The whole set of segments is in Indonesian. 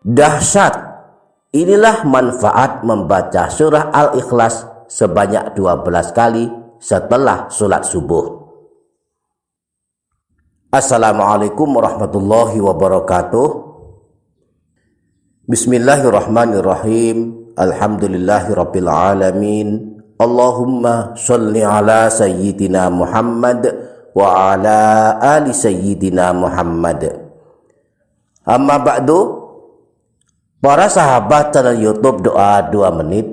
Dahsyat, inilah manfaat membaca surah Al-Ikhlas sebanyak 12 kali setelah sholat subuh. Assalamualaikum warahmatullahi wabarakatuh. Bismillahirrahmanirrahim. Alhamdulillahirabbil alamin. Allahumma sholli ala sayyidina Muhammad wa ala ali sayyidina Muhammad. Amma ba'du. Para sahabat channel YouTube Doa 2 Menit,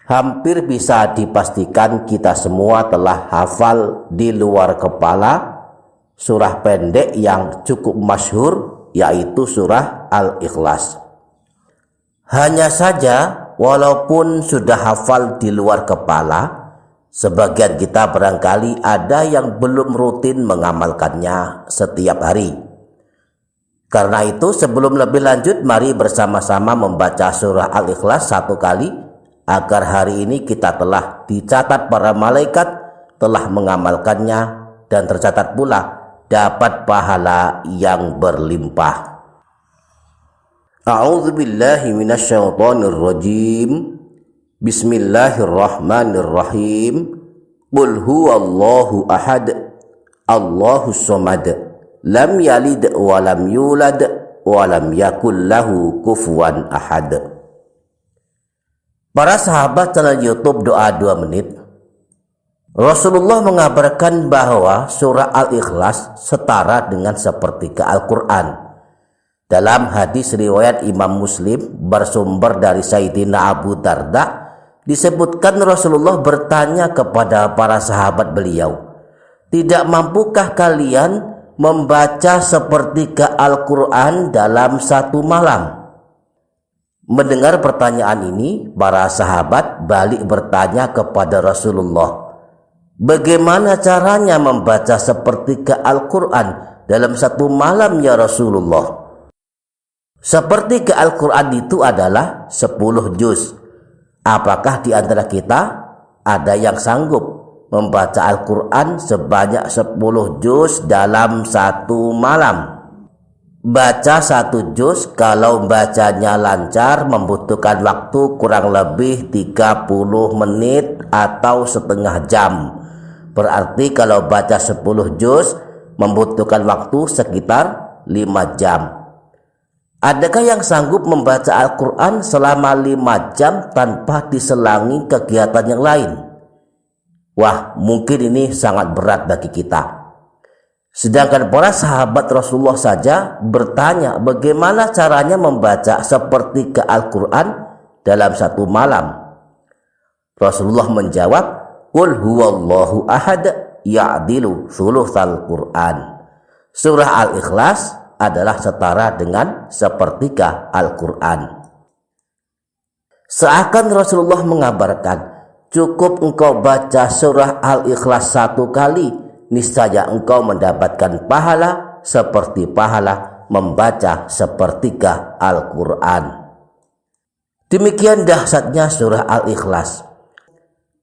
hampir bisa dipastikan kita semua telah hafal di luar kepala surah pendek yang cukup masyhur, yaitu surah Al-Ikhlas. Hanya saja, walaupun sudah hafal di luar kepala, sebagian kita barangkali ada yang belum rutin mengamalkannya setiap hari. Karena itu, sebelum lebih lanjut, mari bersama-sama membaca surah Al-Ikhlas 1 kali, agar hari ini kita telah dicatat para malaikat telah mengamalkannya dan tercatat pula dapat pahala yang berlimpah. A'udzubillahi minasyaitonirrajim. Bismillahirrahmanirrahim. Qul huwallahu ahad, Allahus samad, lam yalid wa lam yulad wa lam yakul lahu kufuwan ahad. Para sahabat channel YouTube Doa 2 Menit, Rasulullah mengabarkan bahwa surah Al-Ikhlas setara dengan sepertiga Al-Quran. Dalam hadis riwayat Imam Muslim bersumber dari Sayyidina Abu Darda, disebutkan Rasulullah bertanya kepada para sahabat beliau, "Tidak mampukah kalian membaca sepertiga Al-Quran dalam satu malam?" Mendengar pertanyaan ini, para sahabat balik bertanya kepada Rasulullah, "Bagaimana caranya membaca sepertiga Al-Quran dalam satu malam ya Rasulullah?" Sepertiga Al-Quran itu adalah 10 juz. Apakah di antara kita ada yang sanggup membaca Al-Quran sebanyak 10 juz dalam satu malam? Baca 1 juz kalau bacanya lancar membutuhkan waktu kurang lebih 30 menit atau setengah jam. Berarti kalau baca 10 juz membutuhkan waktu sekitar 5 jam. Adakah yang sanggup membaca Al-Quran selama 5 jam tanpa diselangi kegiatan yang lain? Wah, mungkin ini sangat berat bagi kita. Sedangkan para sahabat Rasulullah saja bertanya bagaimana caranya membaca sepertiga Al-Quran dalam satu malam. Rasulullah menjawab, "Qul huwallahu ahad ya'dilu thulutsal Qur'an." Surah Al-Ikhlas adalah setara dengan sepertiga Al-Quran. Seakan Rasulullah mengabarkan, cukup engkau baca surah Al-Ikhlas 1 kali, niscaya engkau mendapatkan pahala seperti pahala membaca sepertiga Al-Quran. Demikian dahsyatnya surah Al-Ikhlas.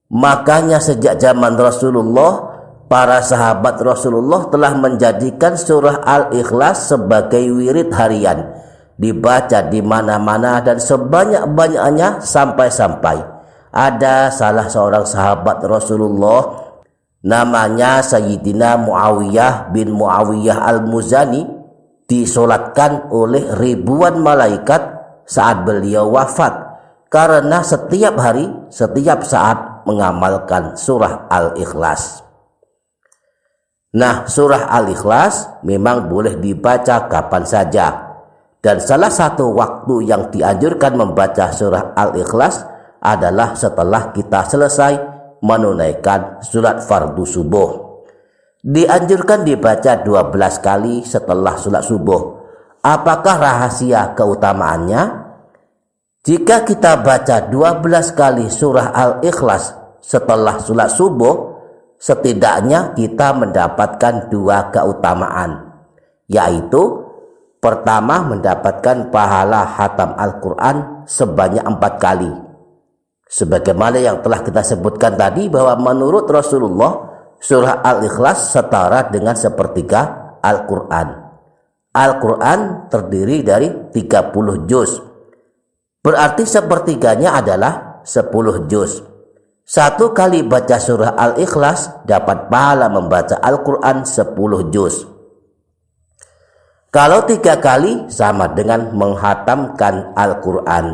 Makanya sejak zaman Rasulullah, para sahabat Rasulullah telah menjadikan surah Al-Ikhlas sebagai wirid harian, dibaca di mana-mana dan sebanyak-banyaknya, sampai-sampai ada salah seorang sahabat Rasulullah namanya Sayyidina Muawiyah bin Muawiyah Al-Muzani disolatkan oleh ribuan malaikat saat beliau wafat karena setiap hari, setiap saat mengamalkan surah Al-Ikhlas. Nah, surah Al-Ikhlas memang boleh dibaca kapan saja. Dan salah satu waktu yang dianjurkan membaca surah Al-Ikhlas adalah setelah kita selesai menunaikan sholat fardu subuh. Dianjurkan dibaca 12 kali setelah sholat subuh. Apakah rahasia keutamaannya? Jika kita baca 12 kali surah Al-Ikhlas setelah sholat subuh, setidaknya kita mendapatkan 2 keutamaan, yaitu pertama mendapatkan pahala khatam Al-Quran sebanyak 4 kali. Sebagaimana yang telah kita sebutkan tadi bahwa menurut Rasulullah surah Al-Ikhlas setara dengan sepertiga Al-Quran. Al-Quran terdiri dari 30 juz. Berarti sepertiganya adalah 10 juz. Satu kali baca surah Al-Ikhlas dapat pahala membaca Al-Quran 10 juz. Kalau 3 kali sama dengan menghatamkan Al-Quran.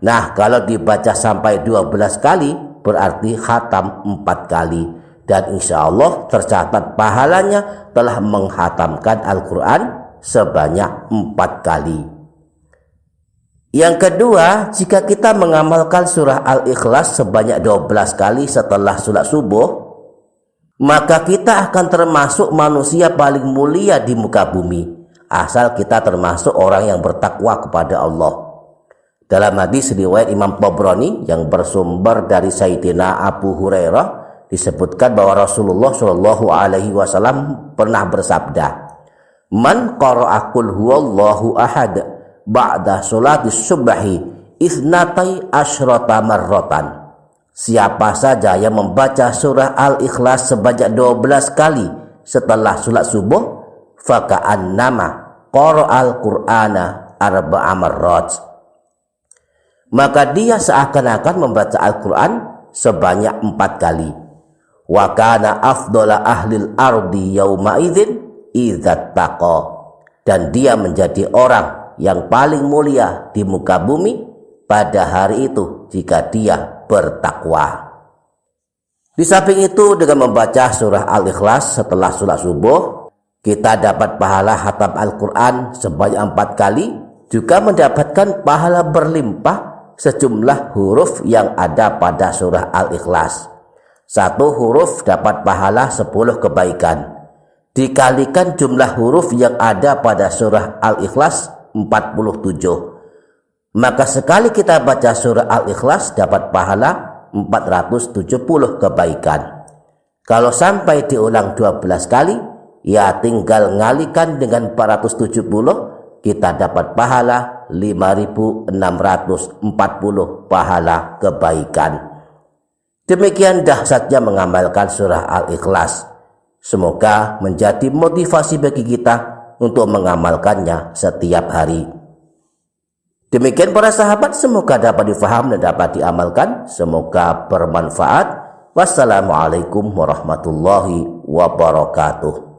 Nah, kalau dibaca sampai 12 kali berarti khatam 4 kali. Dan insya Allah tercatat pahalanya telah menghatamkan Al-Quran sebanyak 4 kali. Yang kedua, jika kita mengamalkan surah Al-Ikhlas sebanyak 12 kali setelah sholat subuh, maka kita akan termasuk manusia paling mulia di muka bumi, asal kita termasuk orang yang bertakwa kepada Allah. Dalam hadis riwayat Imam Tabrani yang bersumber dari Sayyidina Abu Hurairah, disebutkan bahwa Rasulullah Shallallahu Alaihi Wasallam pernah bersabda, "Man qara'a qul huwallahu ahad ba'da sholatis subhi isnatai asyrata marrotan." Siapa saja yang membaca surah Al-Ikhlas sebanyak 12 kali setelah sholat subuh, faka'annama qara'al qur'ana arba'a marrat, maka dia seakan-akan membaca Al-Quran sebanyak 4 kali. Wa kana afdala ahlil ardi yauma idzin idzat taqa, dan dia menjadi orang yang paling mulia di muka bumi pada hari itu jika dia bertakwa. Di samping itu, dengan membaca surah Al-Ikhlas setelah sholat subuh, kita dapat pahala khatam Al-Quran sebanyak 4 kali, juga mendapatkan pahala berlimpah sejumlah huruf yang ada pada surah Al-Ikhlas. Satu huruf dapat pahala 10 kebaikan. Dikalikan jumlah huruf yang ada pada surah Al-Ikhlas 47. Maka sekali kita baca surah Al-Ikhlas dapat pahala 470 kebaikan. Kalau sampai diulang 12 kali, ya tinggal ngalikan dengan 470, kita dapat pahala 5.640 pahala kebaikan. Demikian dahsyatnya mengamalkan surah Al-Ikhlas. Semoga menjadi motivasi bagi kita untuk mengamalkannya setiap hari. Demikian para sahabat, semoga dapat difaham dan dapat diamalkan. Semoga bermanfaat. Wassalamualaikum warahmatullahi wabarakatuh.